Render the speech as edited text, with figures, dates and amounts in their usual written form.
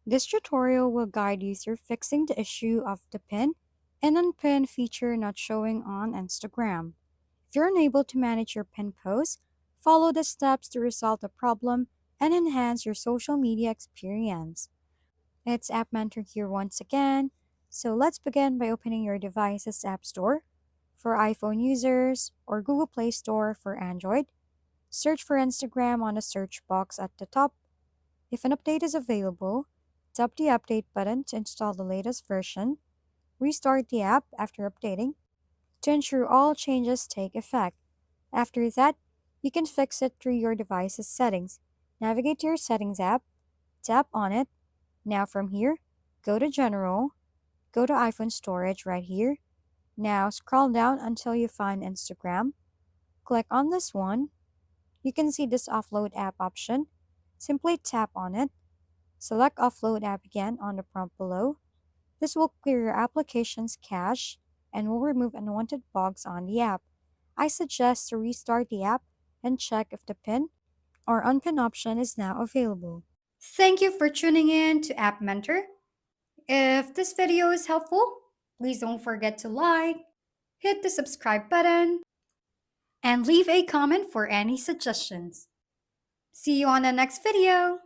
This tutorial will guide you through fixing the issue of the pin and unpin feature not showing on Instagram. If you're unable to manage your pin posts, follow the steps to resolve the problem and enhance your social media experience. It's App Mentor here once again. So let's begin by opening your device's App Store for iPhone users or Google Play Store for Android. Search for Instagram on the search box at the top. If an update is available, tap the Update button to install the latest version. Restart the app after updating to ensure all changes take effect. After that, you can fix it through your device's settings. Navigate to your Settings app, tap on it. Now from here, go to General, go to iPhone Storage right here. Now scroll down until you find Instagram. Click on this one. You can see this Offload App option. Simply tap on it. Select Offload App again on the prompt below. This will clear your application's cache and will remove unwanted bugs on the app. I suggest to restart the app and check if the pin or unpin option is now available. Thank you for tuning in to App Mentor. If this video is helpful, please don't forget to like, hit the subscribe button, and leave a comment for any suggestions. See you on the next video.